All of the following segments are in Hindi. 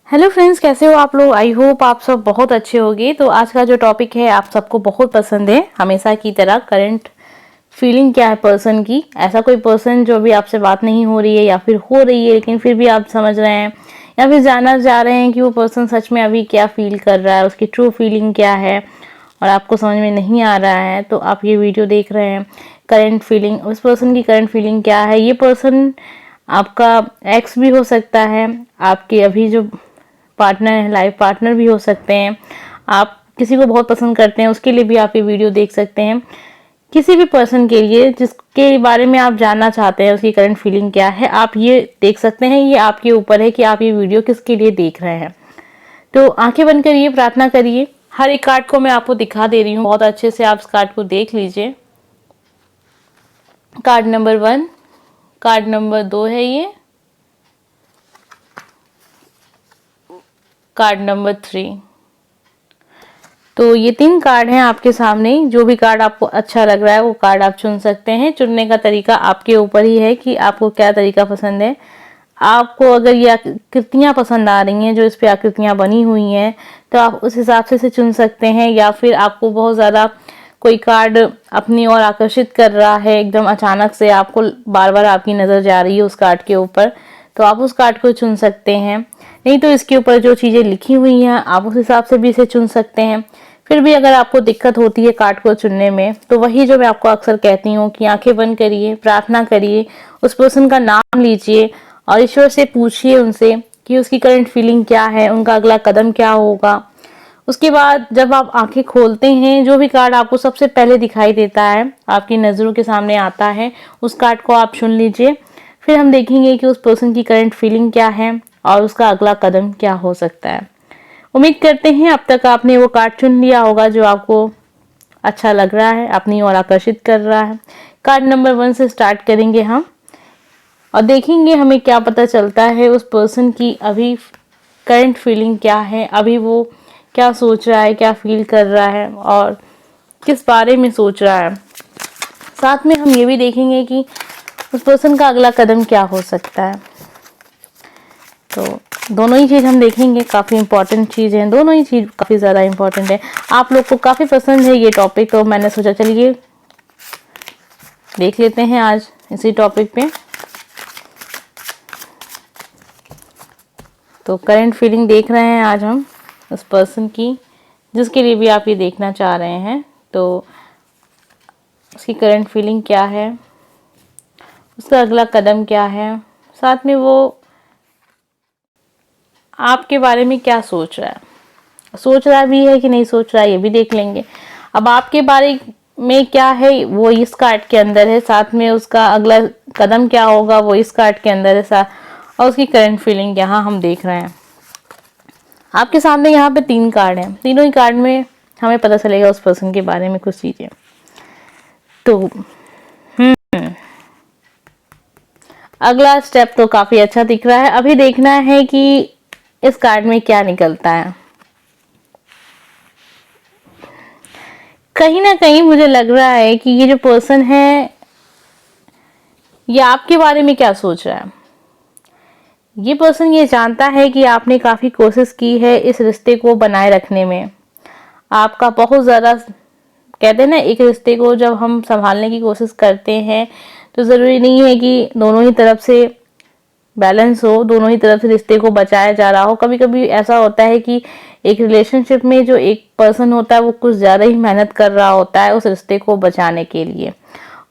हेलो फ्रेंड्स, कैसे हो आप लोग। आई होप आप सब बहुत अच्छे होंगे। तो आज का जो टॉपिक है आप सबको बहुत पसंद है हमेशा की तरह। करंट फीलिंग क्या है पर्सन की। ऐसा कोई पर्सन जो भी आपसे बात नहीं हो रही है या फिर हो रही है लेकिन फिर भी आप समझ रहे हैं या फिर जानना चाह रहे हैं कि वो पर्सन सच में अभी क्या फील कर रहा है, उसकी ट्रू फीलिंग क्या है और आपको समझ में नहीं आ रहा है, तो आप ये वीडियो देख रहे हैं। करंट फीलिंग, उस पर्सन की करंट फीलिंग क्या है। ये पर्सन आपका एक्स भी हो सकता है, आपके अभी जो पार्टनर है, लाइफ पार्टनर भी हो सकते हैं। आप किसी को बहुत पसंद करते हैं उसके लिए भी आप ये वीडियो देख सकते हैं। किसी भी पर्सन के लिए जिसके बारे में आप जानना चाहते हैं उसकी करंट फीलिंग क्या है, आप ये देख सकते हैं। ये आपके ऊपर है कि आप ये वीडियो किसके लिए देख रहे हैं। तो आंखें बंद करिए, प्रार्थना करिए। हर एक कार्ड को मैं आपको दिखा दे रही हूँ, बहुत अच्छे से आप इस कार्ड को देख लीजिए। कार्ड नंबर 1, कार्ड नंबर 2 है ये, कार्ड नंबर 3। तो ये 3 कार्ड हैं आपके सामने। जो भी कार्ड आपको अच्छा लग रहा है वो कार्ड आप चुन सकते हैं। चुनने का तरीका आपके ऊपर ही है कि आपको क्या तरीका पसंद है। आपको अगर ये आकृतियाँ पसंद आ रही हैं, जो इस पे आकृतियाँ बनी हुई हैं, तो आप उस हिसाब से चुन सकते हैं। या फिर आपको बहुत ज़्यादा कोई कार्ड अपनी ओर आकर्षित कर रहा है, एकदम अचानक से आपको बार बार आपकी नज़र जा रही है उस कार्ड के ऊपर, तो आप उस कार्ड को चुन सकते हैं। नहीं तो इसके ऊपर जो चीज़ें लिखी हुई हैं आप उस हिसाब से भी इसे चुन सकते हैं। फिर भी अगर आपको दिक्कत होती है कार्ड को चुनने में, तो वही जो मैं आपको अक्सर कहती हूँ कि आंखें बंद करिए, प्रार्थना करिए, उस पर्सन का नाम लीजिए और ईश्वर से पूछिए उनसे कि उसकी करंट फीलिंग क्या है, उनका अगला कदम क्या होगा। उसके बाद जब आप आंखें खोलते हैं, जो भी कार्ड आपको सबसे पहले दिखाई देता है, आपकी नज़रों के सामने आता है, उस कार्ड को आप चुन लीजिए। फिर हम देखेंगे कि उस पर्सन की करंट फीलिंग क्या है और उसका अगला कदम क्या हो सकता है। उम्मीद करते हैं अब तक आपने वो कार्ड चुन लिया होगा जो आपको अच्छा लग रहा है, अपनी ओर आकर्षित कर रहा है। कार्ड नंबर 1 से स्टार्ट करेंगे हम और देखेंगे हमें क्या पता चलता है उस पर्सन की अभी करंट फीलिंग क्या है, अभी वो क्या सोच रहा है, क्या फील कर रहा है और किस बारे में सोच रहा है। साथ में हम ये भी देखेंगे कि उस पर्सन का अगला कदम क्या हो सकता है। तो दोनों ही चीज़ हम देखेंगे, काफ़ी इंपॉर्टेंट चीज़ है, दोनों ही चीज़ काफ़ी ज़्यादा इंपॉर्टेंट है। आप लोग को काफ़ी पसंद है ये टॉपिक, तो मैंने सोचा चलिए देख लेते हैं आज इसी टॉपिक पे। तो करंट फीलिंग देख रहे हैं आज हम उस पर्सन की, जिसके लिए भी आप ये देखना चाह रहे हैं। तो उसकी करंट फीलिंग क्या है, उसका अगला कदम क्या है, साथ में वो आपके बारे में क्या सोच रहा है, सोच रहा भी है कि नहीं सोच रहा है, ये भी देख लेंगे। अब आपके बारे में क्या है वो इस कार्ड के अंदर है, साथ में उसका अगला कदम क्या होगा वो इस कार्ड के अंदर है, साथ और उसकी करंट फीलिंग यहाँ हम देख रहे हैं। आपके सामने यहाँ पे 3 कार्ड हैं, तीनों ही कार्ड में हमें पता चलेगा उस पर्सन के बारे में कुछ चीज़ें। तो अगला स्टेप तो काफ़ी अच्छा दिख रहा है। अभी देखना है कि इस कार्ड में क्या निकलता है। कहीं ना कहीं मुझे लग रहा है कि ये जो पर्सन है ये आपके बारे में क्या सोच रहा है। ये पर्सन ये जानता है कि आपने काफ़ी कोशिश की है इस रिश्ते को बनाए रखने में। आपका बहुत ज़्यादा, कहते हैं ना, एक रिश्ते को जब हम संभालने की कोशिश करते हैं तो ज़रूरी नहीं है कि दोनों ही तरफ से बैलेंस हो, दोनों ही तरफ से रिश्ते को बचाया जा रहा हो। कभी कभी ऐसा होता है कि एक रिलेशनशिप में जो एक पर्सन होता है वो कुछ ज़्यादा ही मेहनत कर रहा होता है उस रिश्ते को बचाने के लिए,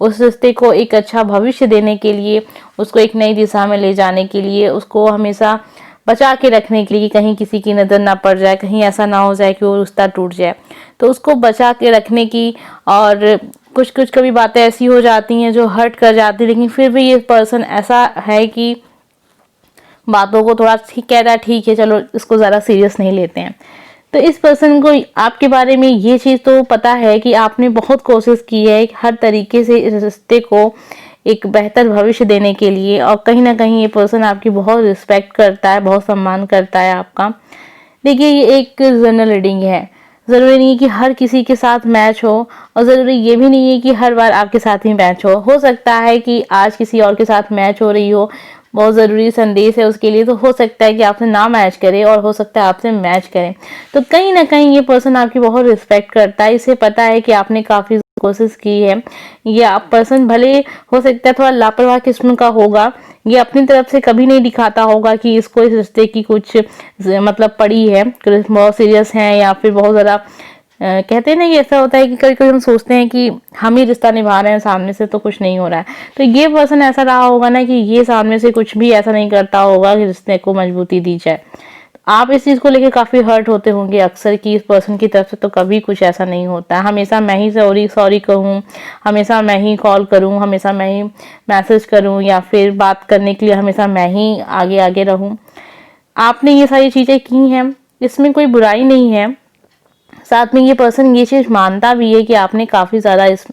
उस रिश्ते को एक अच्छा भविष्य देने के लिए, उसको एक नई दिशा में ले जाने के लिए, उसको हमेशा बचा के रखने के लिए कि कहीं किसी की नज़र ना पड़ जाए, कहीं ऐसा ना हो जाए कि वो रिश्ता टूट जाए। तो उसको बचा के रखने की, और कुछ कुछ कभी बातें ऐसी हो जाती हैं जो हर्ट कर जाती है, लेकिन फिर भी ये पर्सन ऐसा है कि बातों को थोड़ा ठीक कह रहा है, ठीक है चलो इसको ज़्यादा सीरियस नहीं लेते हैं। तो इस पर्सन को आपके बारे में ये चीज़ तो पता है कि आपने बहुत कोशिश की है हर तरीके से इस रिश्ते को एक बेहतर भविष्य देने के लिए, और कहीं ना कहीं ये पर्सन आपकी बहुत रिस्पेक्ट करता है, बहुत सम्मान करता है आपका। देखिए ये एक जनरल रीडिंग है, ज़रूरी नहीं है कि हर किसी के साथ मैच हो, और ज़रूरी ये भी नहीं है कि हर बार आपके साथ ही मैच हो सकता है कि आज किसी और के साथ मैच हो रही हो, बहुत ज़रूरी संदेश है उसके लिए। तो हो सकता है कि आपसे ना मैच करे और हो सकता है आपसे मैच करें। तो कहीं ना कहीं ये पर्सन आपकी बहुत रिस्पेक्ट करता है, इसे पता है कि आपने काफ़ी कोशिश की है। ये आप पर्सन भले हो सकता है थोड़ा लापरवाह किस्म का होगा, ये अपनी तरफ से कभी नहीं दिखाता होगा कि इसको इस रिश्ते की कुछ मतलब पड़ी है, बहुत सीरियस है या फिर बहुत ज़्यादा कहते हैं ना कि ऐसा होता है कि कभी कभी हम सोचते हैं कि हम ही रिश्ता निभा रहे हैं, सामने से तो कुछ नहीं हो रहा है। तो ये पर्सन ऐसा रहा होगा ना कि ये सामने से कुछ भी ऐसा नहीं करता होगा कि रिश्ते को मजबूती दी जाए। आप इस चीज़ को लेकर काफ़ी हर्ट होते होंगे अक्सर कि इस पर्सन की तरफ से तो कभी कुछ ऐसा नहीं होता, हमेशा मैं ही सॉरी सॉरी कहूँ, हमेशा मैं ही कॉल करूँ, हमेशा मैं ही मैसेज करूँ या फिर बात करने के लिए हमेशा मैं ही आगे आगे रहूँ। आपने ये सारी चीज़ें की हैं, इसमें कोई बुराई नहीं है। साथ में ये पर्सन ये चीज़ मानता भी है कि आपने काफ़ी ज़्यादा इस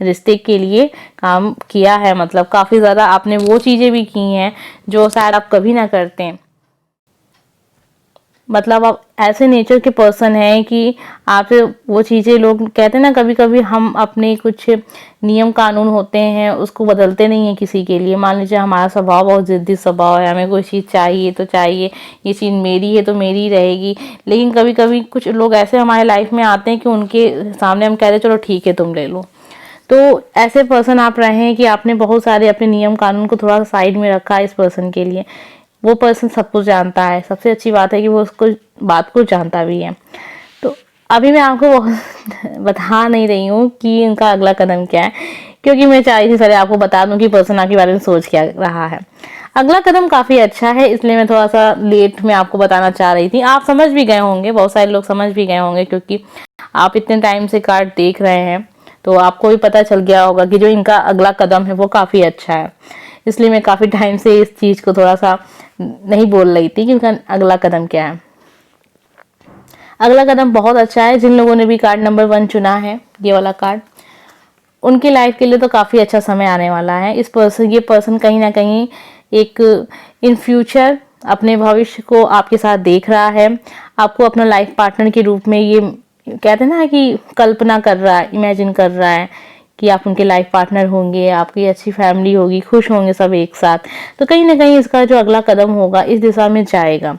रिश्ते के लिए काम किया है, मतलब काफ़ी ज़्यादा आपने वो चीज़ें भी की हैं जो शायद आप कभी ना करते हैं। मतलब आप ऐसे नेचर के पर्सन हैं कि आपसे वो चीज़ें, लोग कहते हैं ना कभी कभी हम अपने कुछ नियम कानून होते हैं उसको बदलते नहीं हैं किसी के लिए। मान लीजिए हमारा स्वभाव बहुत ज़िद्दी स्वभाव है, हमें कोई चीज़ चाहिए तो चाहिए, ये चीज़ मेरी है तो मेरी रहेगी। लेकिन कभी कभी कुछ लोग ऐसे हमारे लाइफ में आते हैं कि उनके सामने हम कहते हैं चलो ठीक है तुम ले लो। तो ऐसे पर्सन आप रहे हैं कि आपने बहुत सारे अपने नियम कानून को थोड़ा सा साइड में रखा है इस पर्सन के लिए। वो पर्सन सब कुछ जानता है, सबसे अच्छी बात है कि वो उसको बात को जानता भी है। तो अभी मैं आपको बता नहीं रही हूँ कि इनका अगला कदम क्या है, क्योंकि मैं चाह रही थी पहले आपको बता दूं कि पर्सन आपके बारे में सोच क्या रहा है। अगला कदम काफ़ी अच्छा है, इसलिए मैं थोड़ा सा लेट में आपको बताना चाह रही थी। आप समझ भी गए होंगे, बहुत सारे लोग समझ भी गए होंगे, क्योंकि आप इतने टाइम से कार्ड देख रहे हैं तो आपको भी पता चल गया होगा कि जो इनका अगला कदम है वो काफ़ी अच्छा है। इसलिए मैं काफ़ी टाइम से इस चीज़ को थोड़ा सा नहीं बोल रही थी कि उनका अगला कदम क्या है। अगला कदम बहुत अच्छा है। जिन लोगों ने भी कार्ड नंबर 1 चुना है, ये वाला कार्ड, उनकी लाइफ के लिए तो काफ़ी अच्छा समय आने वाला है। ये पर्सन कहीं ना कहीं एक इन फ्यूचर अपने भविष्य को आपके साथ देख रहा है। आपको अपना लाइफ पार्टनर के रूप में ये कहते हैं ना कि कल्पना कर रहा है, इमेजिन कर रहा है कि आप उनके लाइफ पार्टनर होंगे, आपकी अच्छी फैमिली होगी, खुश होंगे सब एक साथ। तो कहीं ना कहीं इसका जो अगला कदम होगा इस दिशा में जाएगा।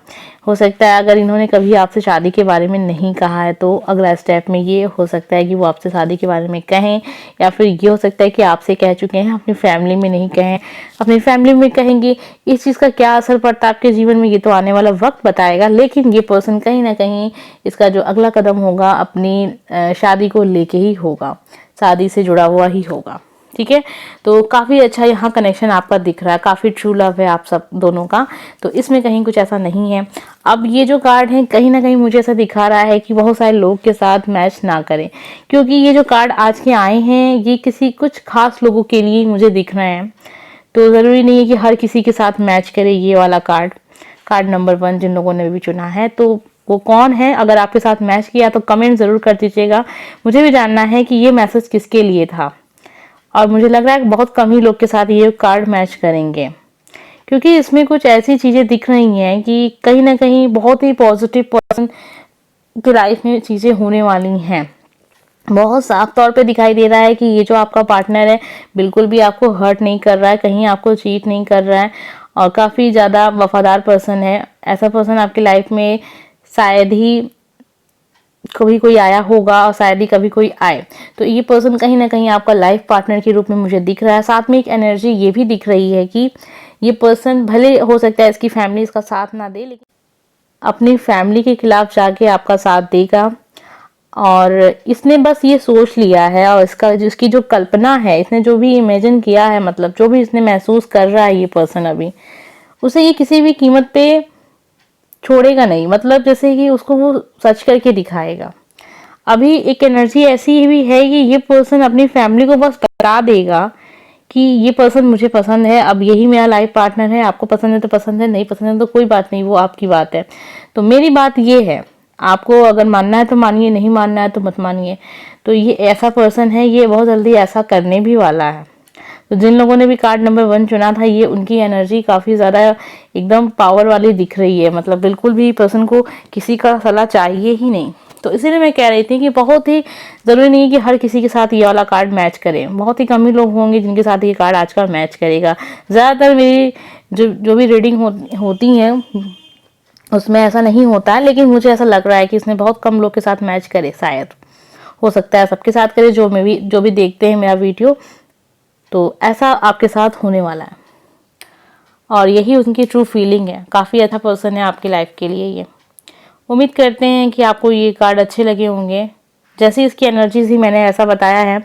हो सकता है अगर इन्होंने कभी आपसे शादी के बारे में नहीं कहा है तो अगला स्टेप में ये हो सकता है कि वो आपसे शादी के बारे में कहें, या फिर ये हो सकता है कि आपसे कह चुके हैं अपनी फैमिली में नहीं कहें, अपनी फैमिली में कहेंगे। इस चीज़ का क्या असर पड़ता है आपके जीवन में ये तो आने वाला वक्त बताएगा। लेकिन ये पर्सन कहीं ना कहीं इसका जो अगला कदम होगा अपनी शादी को लेके ही होगा, शादी से जुड़ा हुआ ही होगा। ठीक है, तो काफ़ी अच्छा यहाँ कनेक्शन आपका दिख रहा है, काफ़ी ट्रू लव है आप सब दोनों का। तो इसमें कहीं कुछ ऐसा नहीं है। अब ये जो कार्ड है कहीं ना कहीं मुझे ऐसा दिखा रहा है कि बहुत सारे लोग के साथ मैच ना करें, क्योंकि ये जो कार्ड आज के आए हैं ये किसी कुछ खास लोगों के लिए मुझे दिख रहे हैं। तो ज़रूरी नहीं है कि हर किसी के साथ मैच करे ये वाला कार्ड। कार्ड नंबर 1 जिन लोगों ने भी चुना है तो वो कौन है, अगर आपके साथ मैच किया तो कमेंट ज़रूर कर दीजिएगा। मुझे भी जानना है कि ये मैसेज किसके लिए था। और मुझे लग रहा है कि बहुत कम ही लोग के साथ ये कार्ड मैच करेंगे, क्योंकि इसमें कुछ ऐसी चीज़ें दिख रही हैं कि कहीं ना कहीं बहुत ही पॉजिटिव पर्सन की लाइफ में चीज़ें होने वाली हैं। बहुत साफ तौर पे दिखाई दे रहा है कि ये जो आपका पार्टनर है बिल्कुल भी आपको हर्ट नहीं कर रहा है, कहीं आपको चीट नहीं कर रहा है और काफ़ी ज़्यादा वफादार पर्सन है। ऐसा पर्सन आपकी लाइफ में शायद ही कभी कोई आया होगा और शायद ही कभी कोई आए। तो ये पर्सन कहीं ना कहीं आपका लाइफ पार्टनर के रूप में मुझे दिख रहा है। साथ में एक एनर्जी ये भी दिख रही है कि ये पर्सन भले हो सकता है इसकी फैमिली इसका साथ ना दे, लेकिन अपनी फैमिली के खिलाफ जाके आपका साथ देगा। और इसने बस ये सोच लिया है और इसका जिसकी जो कल्पना है, इसने जो भी इमेजिन किया है, मतलब जो भी इसने महसूस कर रहा है ये पर्सन अभी, उसे ये किसी भी कीमत पे छोड़ेगा नहीं। मतलब जैसे कि उसको वो सच करके दिखाएगा। अभी एक एनर्जी ऐसी भी है कि ये पर्सन अपनी फैमिली को बस बता देगा कि ये पर्सन मुझे पसंद है, अब यही मेरा लाइफ पार्टनर है। आपको पसंद है तो पसंद है, नहीं पसंद है तो कोई बात नहीं, वो आपकी बात है। तो मेरी बात ये है, आपको अगर मानना है तो मानिए, नहीं मानना है तो मत मानिए। तो ये ऐसा पर्सन है, ये बहुत जल्दी ऐसा करने भी वाला है। तो जिन लोगों ने भी कार्ड नंबर 1 चुना था, ये उनकी एनर्जी काफ़ी ज़्यादा एकदम पावर वाली दिख रही है। मतलब बिल्कुल भी पर्सन को किसी का सलाह चाहिए ही नहीं, तो इसीलिए मैं कह रही थी कि बहुत ही ज़रूरी नहीं है कि हर किसी के साथ ये वाला कार्ड मैच करे। बहुत ही कम ही लोग होंगे जिनके साथ ये कार्ड आजकल मैच करेगा। ज़्यादातर मेरी जो भी रीडिंग होती हैं उसमें ऐसा नहीं होता है, लेकिन मुझे ऐसा लग रहा है कि इसने बहुत कम लोग के साथ मैच करे। शायद हो सकता है सबके साथ करे, जो भी देखते हैं मेरा वीडियो, तो ऐसा आपके साथ होने वाला है और यही उनकी ट्रू फीलिंग है। काफ़ी अच्छा पर्सन है आपकी लाइफ के लिए ये। उम्मीद करते हैं कि आपको ये कार्ड अच्छे लगे होंगे। जैसी इसकी एनर्जी ही मैंने ऐसा बताया है,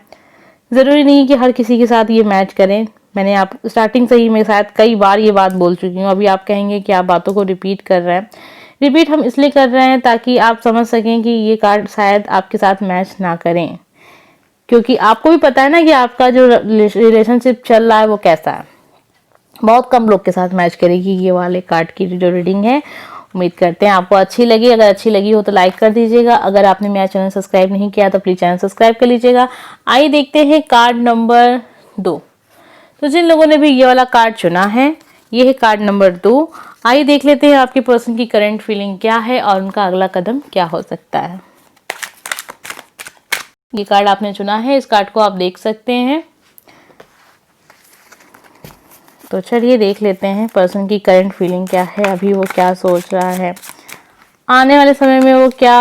ज़रूरी नहीं कि हर किसी के साथ ये मैच करें। मैंने आप स्टार्टिंग से ही मेरे साथ कई बार ये बात बोल चुकी हूँ। अभी आप कहेंगे कि आप बातों को रिपीट कर रहे हैं। रिपीट हम इसलिए कर रहे हैं ताकि आप समझ सकें कि ये कार्ड शायद आपके साथ मैच ना करें, क्योंकि आपको भी पता है ना कि आपका जो रिलेशनशिप चल रहा है वो कैसा है। बहुत कम लोग के साथ मैच करेगी ये वाले कार्ड की जो रीडिंग है। उम्मीद करते हैं आपको अच्छी लगी। अगर अच्छी लगी हो तो लाइक कर दीजिएगा। अगर आपने मेरा चैनल सब्सक्राइब नहीं किया तो प्लीज़ चैनल सब्सक्राइब कर लीजिएगा। आइए देखते हैं कार्ड नंबर 2। तो जिन लोगों ने भी ये वाला कार्ड चुना है, ये है कार्ड नंबर 2। आइए देख लेते हैं आपके पर्सन की करंट फीलिंग क्या है और उनका अगला कदम क्या हो सकता है। ये कार्ड आपने चुना है, इस कार्ड को आप देख सकते हैं। तो चलिए देख लेते हैं पर्सन की करंट फीलिंग क्या है, अभी वो क्या सोच रहा है, आने वाले समय में वो क्या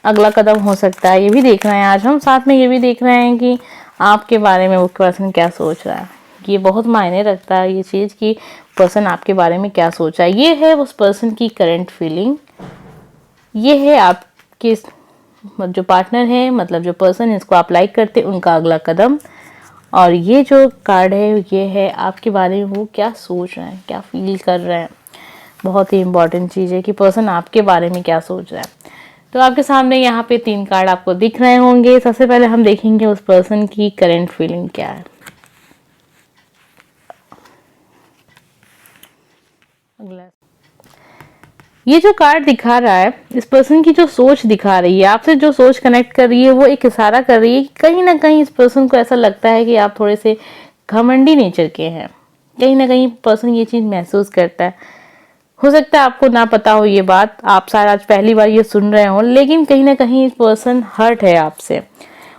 अगला कदम हो सकता है, ये भी देखना है आज हम। साथ में ये भी देख रहे हैं कि आपके बारे में वो पर्सन क्या सोच रहा है। ये बहुत मायने रखता है ये चीज़ कि पर्सन आपके बारे में क्या सोच रहा है। ये है उस पर्सन की करंट फीलिंग। ये है आपके जो पार्टनर है, मतलब जो पर्सन इसको आप लाइक करते हैं, उनका अगला कदम। और ये जो कार्ड है ये है आपके बारे में वो क्या सोच रहे हैं, क्या फील कर रहे हैं। बहुत ही इंपॉर्टेंट चीज़ है कि पर्सन आपके बारे में क्या सोच रहा है। तो आपके सामने यहाँ पे 3 कार्ड आपको दिख रहे होंगे। सबसे पहले हम देखेंगे उस पर्सन की करंट फीलिंग क्या है। अगला ये जो कार्ड दिखा रहा है, इस पर्सन की जो सोच दिखा रही है, आपसे जो सोच कनेक्ट कर रही है, वो एक इशारा कर रही है कि कहीं ना कहीं इस पर्सन को ऐसा लगता है कि आप थोड़े से घमंडी नेचर के हैं। कहीं ना कहीं पर्सन ये चीज़ महसूस करता है। हो सकता है आपको ना पता हो ये बात, आप शायद आज पहली बार ये सुन रहे हो, लेकिन कहीं ना कहीं इस पर्सन हर्ट है आपसे।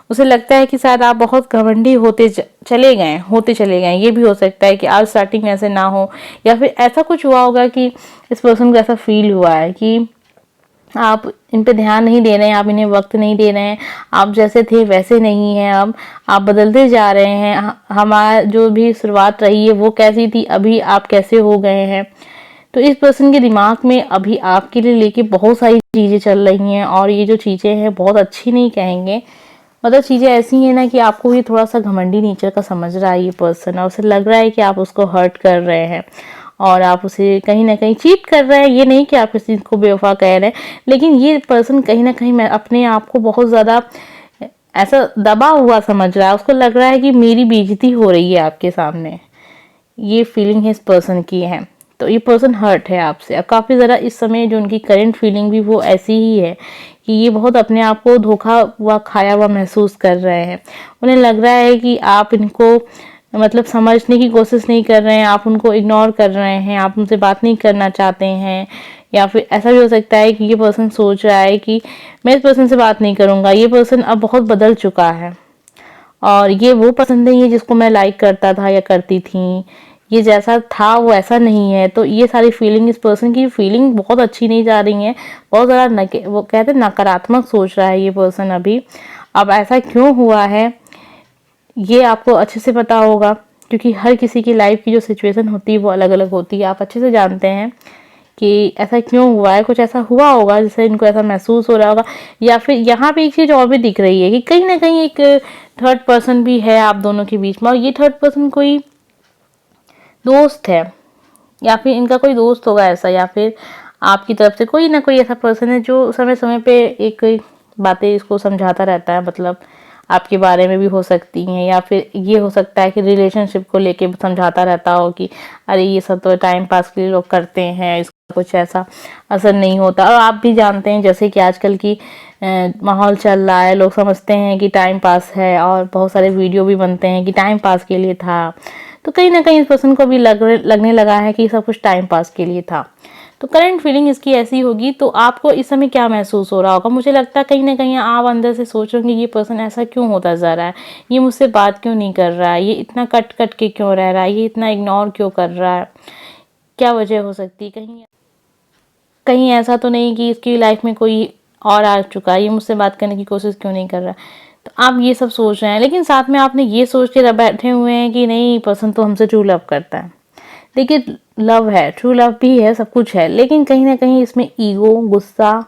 उसे लगता है कि शायद आप बहुत घमंडी होते चले गए। ये भी हो सकता है कि आज स्टार्टिंग में ऐसे ना हो, या फिर ऐसा कुछ हुआ होगा कि इस पर्सन को ऐसा फील हुआ है कि आप इन पे ध्यान नहीं दे रहे हैं, आप इन्हें वक्त नहीं दे रहे हैं, आप जैसे थे वैसे नहीं हैं, अब आप बदलते जा रहे हैं। हमारा जो भी शुरुआत रही है वो कैसी थी, अभी आप कैसे हो गए हैं। तो इस पर्सन के दिमाग में अभी आपके लिए लेके बहुत सारी चीज़ें चल रही हैं, और ये जो चीज़ें हैं बहुत अच्छी नहीं कहेंगे, मतलब चीज़ें ऐसी हैं ना कि आपको ये थोड़ा सा घमंडी नेचर का समझ रहा है ये पर्सन, और उसे लग रहा है कि आप उसको हर्ट कर रहे हैं और आप उसे कहीं ना कहीं चीट कर रहे हैं। ये नहीं कि आप किसी को बेवफा कह रहे हैं, लेकिन ये पर्सन कहीं ना कहीं अपने आप को बहुत ज़्यादा ऐसा दबा हुआ समझ रहा है। उसको लग रहा है कि मेरी बेइज्जती हो रही है आपके सामने। ये फीलिंग है इस पर्सन की है। तो ये पर्सन हर्ट है आपसे, और काफ़ी ज़्यादा इस समय जो उनकी करंट फीलिंग भी वो ऐसी ही है कि ये बहुत अपने आप को धोखा हुआ खाया हुआ महसूस कर रहे हैं। उन्हें लग रहा है कि आप इनको मतलब समझने की कोशिश नहीं कर रहे हैं, आप उनको इग्नोर कर रहे हैं, आप उनसे बात नहीं करना चाहते हैं। या फिर ऐसा भी हो सकता है कि ये पर्सन सोच रहा है कि मैं इस पर्सन से बात नहीं करूँगा, ये पर्सन अब बहुत बदल चुका है और ये वो पर्सन नहीं है जिसको मैं लाइक करता था या करती थी, ये जैसा था वो ऐसा नहीं है। तो ये सारी फीलिंग, इस पर्सन की फीलिंग बहुत अच्छी नहीं जा रही है, बहुत ज़्यादा वो कहते हैं नकारात्मक सोच रहा है ये पर्सन अभी। अब ऐसा क्यों हुआ है ये आपको अच्छे से पता होगा, क्योंकि हर किसी की लाइफ की जो सिचुएशन होती है वो अलग अलग होती है। आप अच्छे से जानते हैं कि ऐसा क्यों हुआ है, कुछ ऐसा हुआ होगा जिससे इनको ऐसा महसूस हो रहा होगा। या फिर यहाँ पे एक चीज़ और भी दिख रही है कि कहीं ना कहीं एक थर्ड पर्सन भी है आप दोनों के बीच में, और ये थर्ड पर्सन कोई दोस्त है या फिर इनका कोई दोस्त होगा ऐसा, या फिर आपकी तरफ से कोई ना कोई ऐसा पर्सन है जो समय समय पे एक बातें इसको समझाता रहता है। मतलब आपके बारे में भी हो सकती हैं, या फिर ये हो सकता है कि रिलेशनशिप को लेके समझाता रहता हो कि अरे ये सब तो टाइम पास के लिए लोग करते हैं, इसका कुछ ऐसा असर नहीं होता। और आप भी जानते हैं जैसे कि आजकल की माहौल चल रहा है, लोग समझते हैं कि टाइम पास है, और बहुत सारे वीडियो भी बनते हैं कि टाइम पास के लिए था। तो कहीं ना कहीं इस पर्सन को भी लगने लगा है कि सब कुछ टाइम पास के लिए था। तो करंट फीलिंग इसकी ऐसी होगी। तो आपको इस समय क्या महसूस हो रहा होगा, मुझे लगता है कहीं ना कहीं आप अंदर से सोच रहे होंगे ये पर्सन ऐसा क्यों होता जा रहा है, ये मुझसे बात क्यों नहीं कर रहा है, ये इतना कट कट के क्यों रह रहा है, ये इतना इग्नोर क्यों कर रहा है, क्या वजह हो सकती है, कहीं कहीं ऐसा तो नहीं कि इसकी लाइफ में कोई और आ चुका है, ये मुझसे बात करने की कोशिश क्यों नहीं कर रहा है। तो आप ये सब सोच रहे हैं, लेकिन साथ में आपने ये सोच के बैठे हुए हैं कि नहीं पर्सन तो हमसे ट्रू लव करता है। देखिए लव है, ट्रू लव भी है, सब कुछ है, लेकिन कहीं ना कहीं इसमें ईगो, गुस्सा,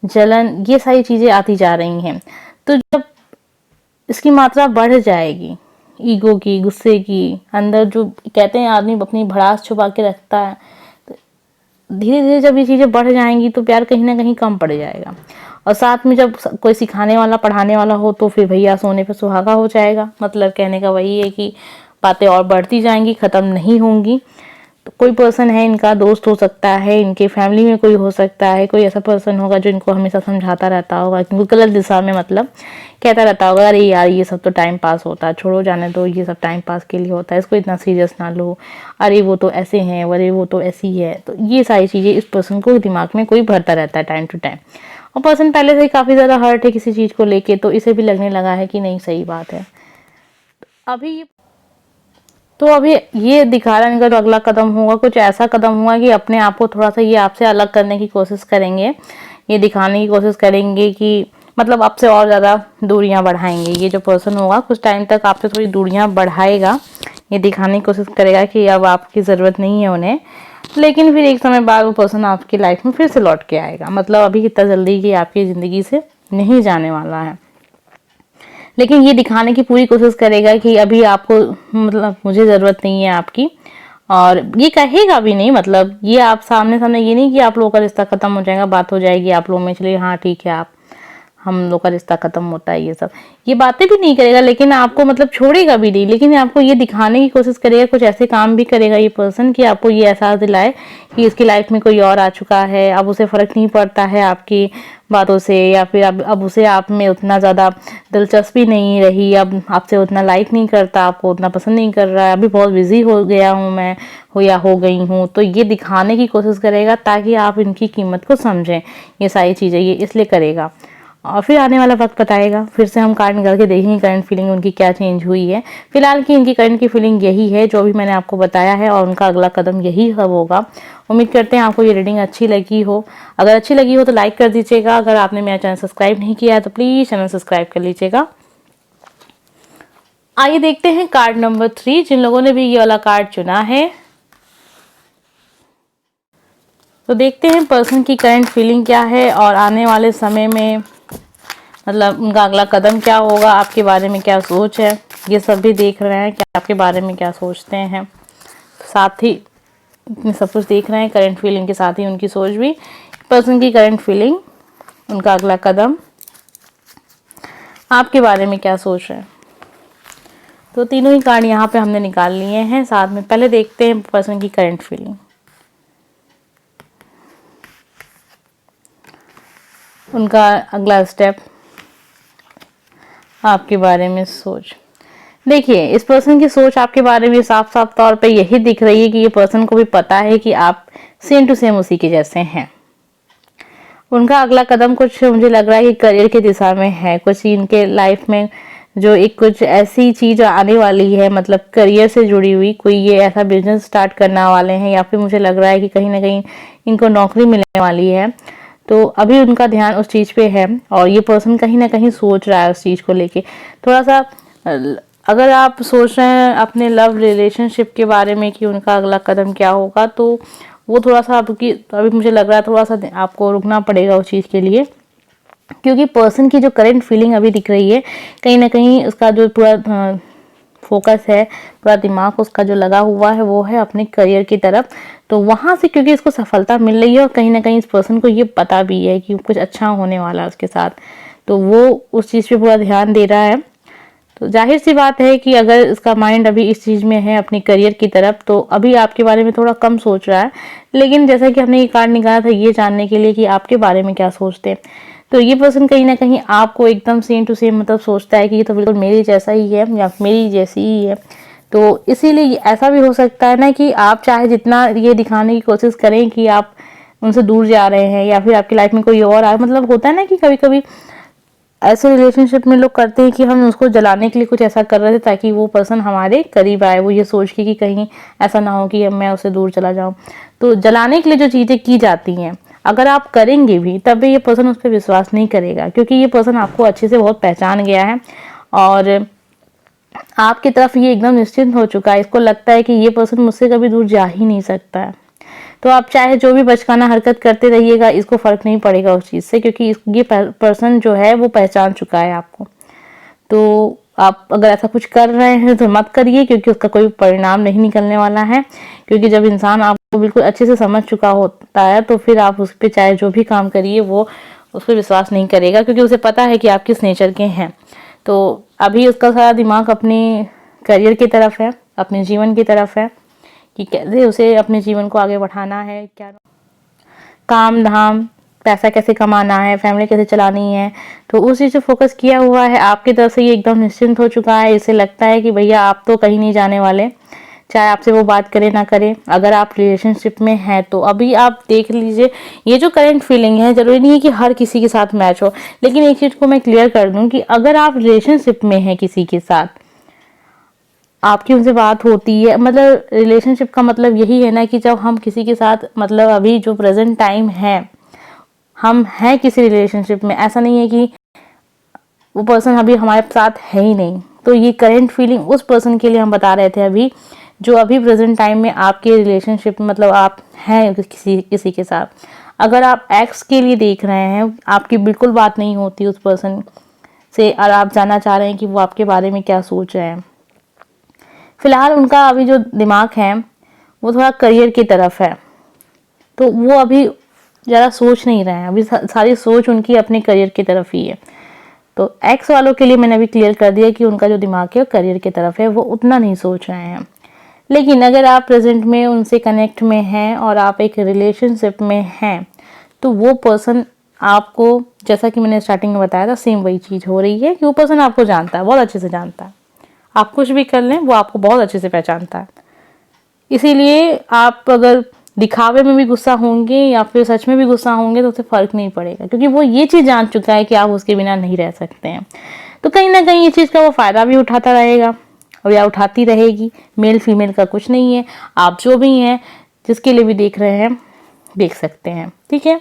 जलन, ये सारी चीज़ें आती जा रही हैं। तो जब इसकी मात्रा बढ़ जाएगी, ईगो की, गुस्से की, अंदर जो कहते हैं आदमी अपनी भड़ास छुपा के रखता है, तो धीरे धीरे जब ये चीज़ें बढ़ जाएंगी तो प्यार कहीं ना कहीं कम पड़ जाएगा। और साथ में जब कोई सिखाने वाला, पढ़ाने वाला हो तो फिर भैया सोने पे सुहागा हो जाएगा। मतलब कहने का वही है कि बातें और बढ़ती जाएंगी, ख़त्म नहीं होंगी। तो कोई पर्सन है, इनका दोस्त हो सकता है, इनके फैमिली में कोई हो सकता है, कोई ऐसा पर्सन होगा जो इनको हमेशा समझाता रहता होगा, इनको गलत दिशा में मतलब कहता रहता होगा, अरे यार ये सब तो टाइम पास होता है, छोड़ो जाने दो, ये सब टाइम पास के लिए होता है, इसको इतना सीरियस ना लो, अरे वो तो ऐसे हैं, अरे वो तो ऐसी है। तो ये सारी चीज़ें इस पर्सन को दिमाग में कोई भरता रहता है टाइम टू टाइम। और पर्सन पहले से ही काफ़ी ज़्यादा हर्ट है किसी चीज़ को लेके, तो इसे भी लगने लगा है कि नहीं सही बात है। अभी ये दिखा रहा है इनका जो अगला कदम होगा कुछ ऐसा कदम होगा कि अपने आप को थोड़ा सा ये आपसे अलग करने की कोशिश करेंगे, ये दिखाने की कोशिश करेंगे कि मतलब आपसे और ज़्यादा दूरियां बढ़ाएंगे। ये जो पर्सन होगा कुछ टाइम तक आपसे थोड़ी दूरियां बढ़ाएगा, ये दिखाने की कोशिश करेगा कि अब आपकी ज़रूरत नहीं है उन्हें, लेकिन फिर एक समय बाद वो पर्सन आपकी लाइफ में फिर से लौट के आएगा। मतलब अभी इतना जल्दी कि आपकी ज़िंदगी से नहीं जाने वाला है, लेकिन ये दिखाने की पूरी कोशिश करेगा कि अभी आपको मतलब मुझे ज़रूरत नहीं है आपकी। और ये कहेगा भी नहीं, मतलब ये आप सामने सामने ये नहीं कि आप लोगों का रिश्ता खत्म हो जाएगा, बात हो जाएगी आप लोगों में, चलिए हाँ ठीक है आप हम लोग का रिश्ता खत्म होता है, ये बातें भी नहीं करेगा, लेकिन आपको मतलब छोड़ेगा भी नहीं, लेकिन आपको ये दिखाने की कोशिश करेगा, कुछ ऐसे काम भी करेगा ये पर्सन कि आपको ये एहसास दिलाए कि इसकी लाइफ में कोई और आ चुका है, अब उसे फर्क नहीं पड़ता है आपकी बातों से, या फिर अब उसे आप में उतना ज़्यादा दिलचस्पी नहीं रही, अब आपसे उतना लाइक नहीं करता, आपको उतना पसंद नहीं कर रहा है, अभी बहुत बिजी हो गया हूँ मैं, हो या हो गई हूँ। तो ये दिखाने की कोशिश करेगा ताकि आप इनकी कीमत को समझें। ये सारी चीज़ें ये इसलिए करेगा, और फिर आने वाला वक्त बताएगा। फिर से हम कार्ड निकाल के देखेंगे करंट फीलिंग उनकी क्या चेंज हुई है। फिलहाल की इनकी करंट की फीलिंग यही है जो भी मैंने आपको बताया है, और उनका अगला कदम यही सब होगा। उम्मीद करते हैं आपको ये रीडिंग अच्छी लगी हो। अगर अच्छी लगी हो तो लाइक कर दीजिएगा। अगर आपने मेरा चैनल सब्सक्राइब नहीं किया है तो प्लीज़ चैनल सब्सक्राइब कर लीजिएगा। आइए देखते हैं कार्ड नंबर 3, जिन लोगों ने भी ये वाला कार्ड चुना है। तो देखते हैं पर्सन की करंट फीलिंग क्या है और आने वाले समय में मतलब उनका अगला कदम क्या होगा, आपके बारे में क्या सोच है, ये सब भी देख रहे हैं कि आपके बारे में क्या सोचते हैं। साथ ही सब कुछ देख रहे हैं करंट फीलिंग के साथ ही उनकी सोच भी, पर्सन की करंट फीलिंग, उनका अगला कदम, आपके बारे में क्या सोच रहे हैं। तो तीनों ही कार्ड यहाँ पे हमने निकाल लिए हैं साथ में। पहले देखते हैं पर्सन की करंट फीलिंग। उनका अगला स्टेप, आपके बारे में सोच। देखिए इस पर्सन की सोच आपके बारे में साफ साफ तौर पे यही दिख रही है कि ये पर्सन को भी पता है कि आप सेम टू सेम उसी के जैसे हैं। उनका अगला कदम कुछ मुझे लग रहा है कि करियर की दिशा में है, कुछ इनके लाइफ में जो एक कुछ ऐसी चीज आने वाली है, मतलब करियर से जुड़ी हुई कोई ये ऐसा बिजनेस स्टार्ट करने वाले हैं, या फिर मुझे लग रहा है कि कहीं ना कहीं इनको नौकरी मिलने वाली है। तो अभी उनका ध्यान उस चीज़ पे है, और ये पर्सन कहीं ना कहीं सोच रहा है उस चीज़ को लेके थोड़ा सा। अगर आप सोच रहे हैं अपने लव रिलेशनशिप के बारे में कि उनका अगला कदम क्या होगा, तो वो थोड़ा सा आपकी, अभी मुझे लग रहा है थोड़ा सा आपको रुकना पड़ेगा उस चीज़ के लिए, क्योंकि पर्सन की जो करंट फीलिंग अभी दिख रही है कहीं ना कहीं उसका जो पूरा फोकस है, पूरा दिमाग उसका जो लगा हुआ है वो है अपने करियर की तरफ। तो वहाँ से क्योंकि इसको सफलता मिल रही है और कहीं ना कहीं इस पर्सन को ये पता भी है कि कुछ अच्छा होने वाला है उसके साथ, तो वो उस चीज़ पे पूरा ध्यान दे रहा है। तो जाहिर सी बात है कि अगर इसका माइंड अभी इस चीज़ में है अपनी करियर की तरफ, तो अभी आपके बारे में थोड़ा कम सोच रहा है। लेकिन जैसा कि हमने ये कार्ड निकाला था ये जानने के लिए कि आपके बारे में क्या सोचते हैं, तो ये पर्सन कहीं ना कहीं आपको एकदम सेम टू सेम मतलब सोचता है कि ये तो बिल्कुल मेरी जैसा ही है या मेरी जैसी ही है। तो इसीलिए ऐसा भी हो सकता है ना कि आप चाहे जितना ये दिखाने की कोशिश करें कि आप उनसे दूर जा रहे हैं या फिर आपकी लाइफ में कोई और आए, मतलब होता है ना कि कभी कभी ऐसे रिलेशनशिप में लोग करते हैं कि हम उसको जलाने के लिए कुछ ऐसा कर रहे थे ताकि वो पर्सन हमारे करीब आए, वो ये सोच के कि कहीं ऐसा ना हो कि अब मैं उससे दूर चला जाऊं। तो जलाने के लिए जो चीज़ें की जाती हैं, अगर आप करेंगे भी तब भी ये पर्सन उस पर विश्वास नहीं करेगा, क्योंकि ये पर्सन आपको अच्छे से बहुत पहचान गया है और आपकी तरफ ये एकदम निश्चिंत हो चुका है। इसको लगता है कि ये पर्सन मुझसे कभी दूर जा ही नहीं सकता है। तो आप चाहे जो भी बचकाना हरकत करते रहिएगा, इसको फर्क नहीं पड़ेगा उस चीज़ से, क्योंकि ये पर्सन जो है वो पहचान चुका है आपको। तो आप अगर ऐसा कुछ कर रहे हैं तो मत करिए, क्योंकि उसका कोई परिणाम नहीं निकलने वाला है। क्योंकि जब इंसान आपको बिल्कुल अच्छे से समझ चुका होता है तो फिर आप उस पर चाहे जो भी काम करिए वो उस पर विश्वास नहीं करेगा, क्योंकि उसे पता है कि आप किस नेचर के हैं। तो अभी उसका सारा दिमाग अपने करियर की तरफ है, अपने जीवन की तरफ है कि कैसे उसे अपने जीवन को आगे बढ़ाना है, क्या काम धाम, पैसा कैसे कमाना है, फैमिली कैसे चलानी है। तो उस चीज़ पे फोकस किया हुआ है। आपकी तरफ से ये एकदम निश्चिंत हो चुका है। इसे लगता है कि भैया आप तो कहीं नहीं जाने वाले, चाहे आपसे वो बात करे ना करे। अगर आप रिलेशनशिप में हैं तो अभी आप देख लीजिए, ये जो करंट फीलिंग है जरूरी नहीं है कि हर किसी के साथ मैच हो, लेकिन एक चीज़ को मैं क्लियर कर दूं कि अगर आप रिलेशनशिप में हैं किसी के साथ, आपकी उनसे बात होती है, मतलब रिलेशनशिप का मतलब यही है ना कि जब हम किसी के साथ, मतलब अभी जो प्रेजेंट टाइम है हम हैं किसी रिलेशनशिप में, ऐसा नहीं है कि वो पर्सन अभी हमारे साथ है ही नहीं। तो ये करंट फीलिंग उस पर्सन के लिए हम बता रहे थे अभी, जो अभी प्रेजेंट टाइम में आपके रिलेशनशिप में, मतलब आप हैं किसी के साथ। अगर आप एक्स के लिए देख रहे हैं, आपकी बिल्कुल बात नहीं होती उस पर्सन से और आप जानना चाह रहे हैं कि वो आपके बारे में क्या सोच रहे हैं, फिलहाल उनका अभी जो दिमाग है वो थोड़ा करियर की तरफ है, तो वो अभी ज़्यादा सोच नहीं रहे हैं। अभी सारी सोच उनकी अपने करियर की तरफ ही है। तो एक्स वालों के लिए मैंने अभी क्लियर कर दिया कि उनका जो दिमाग है करियर की तरफ है, वो उतना नहीं सोच रहे हैं। लेकिन अगर आप प्रेजेंट में उनसे कनेक्ट में हैं और आप एक रिलेशनशिप में हैं, तो वो पर्सन आपको, जैसा कि मैंने स्टार्टिंग में बताया था, सेम वही चीज़ हो रही है कि वो पर्सन आपको जानता है, बहुत अच्छे से जानता है। आप कुछ भी कर लें वो आपको बहुत अच्छे से पहचानता है। इसीलिए आप अगर दिखावे में भी गुस्सा होंगे या फिर सच में भी गुस्सा होंगे तो उसे फर्क नहीं पड़ेगा, क्योंकि वो ये चीज़ जान चुका है कि आप उसके बिना नहीं रह सकते हैं। तो कहीं ना कहीं ये चीज़ का वो फ़ायदा भी उठाता रहेगा और या उठाती रहेगी। मेल फीमेल का कुछ नहीं है, आप जो भी हैं, जिसके लिए भी देख रहे हैं, देख सकते हैं। ठीक है,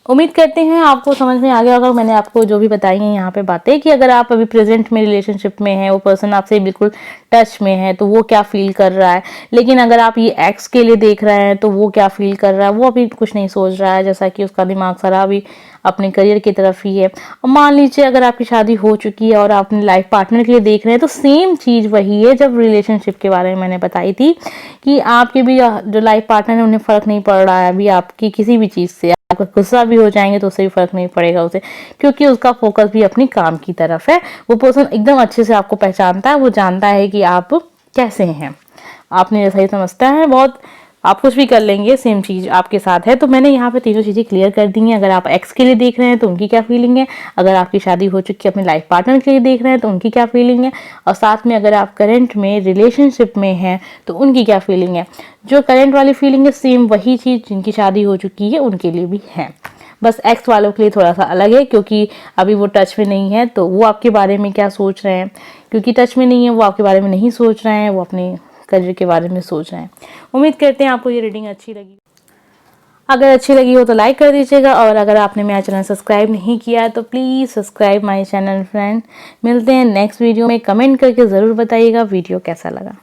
उम्मीद करते हैं आपको समझ में आ गया होगा। मैंने आपको जो भी बताई हैं यहाँ पे बातें, कि अगर आप अभी प्रेजेंट में रिलेशनशिप में हैं, वो पर्सन आपसे बिल्कुल टच में है तो वो क्या फील कर रहा है। लेकिन अगर आप ये एक्स के लिए देख रहे हैं तो वो क्या फील कर रहा है, वो अभी कुछ नहीं सोच रहा है, जैसा कि उसका दिमाग सारा अभी अपने करियर की तरफ ही है। और मान लीजिए अगर आपकी शादी हो चुकी है और आप अपने लाइफ पार्टनर के लिए देख रहे हैं, तो सेम चीज़ वही है जब रिलेशनशिप के बारे में मैंने बताई थी कि आपके भी जो लाइफ पार्टनर है उन्हें फ़र्क नहीं पड़ रहा है अभी आपकी किसी भी चीज़ से। आपका गुस्सा भी हो जाएंगे तो उससे भी फर्क नहीं पड़ेगा उसे, क्योंकि उसका फोकस भी अपनी काम की तरफ है। वो पर्सन एकदम अच्छे से आपको पहचानता है, वो जानता है कि आप कैसे हैं, आपने सही समझता है बहुत। आप कुछ भी कर लेंगे, सेम चीज़ आपके साथ है। तो मैंने यहाँ पे तीनों चीज़ें क्लियर कर दी हैं। अगर आप एक्स के लिए देख रहे हैं तो उनकी क्या फीलिंग है, अगर आपकी शादी हो चुकी है अपने लाइफ पार्टनर के लिए देख रहे हैं तो उनकी क्या फीलिंग है, और साथ में अगर आप करंट में रिलेशनशिप में हैं तो उनकी क्या फीलिंग है। जो करंट वाली फीलिंग है सेम वही चीज़ जिनकी शादी हो चुकी है उनके लिए भी है, बस एक्स वालों के लिए थोड़ा सा अलग है, क्योंकि अभी वो टच में नहीं है तो वो आपके बारे में क्या सोच रहे हैं। क्योंकि टच में नहीं है वो आपके बारे में नहीं सोच रहे हैं, वो अपने करियर के बारे में सोच रहे हैं। उम्मीद करते हैं आपको ये रीडिंग अच्छी लगी। अगर अच्छी लगी हो तो लाइक कर दीजिएगा, और अगर आपने मेरा चैनल सब्सक्राइब नहीं किया है तो please subscribe my channel friend. मिलते हैं नेक्स्ट वीडियो में। कमेंट करके ज़रूर बताइएगा वीडियो कैसा लगा।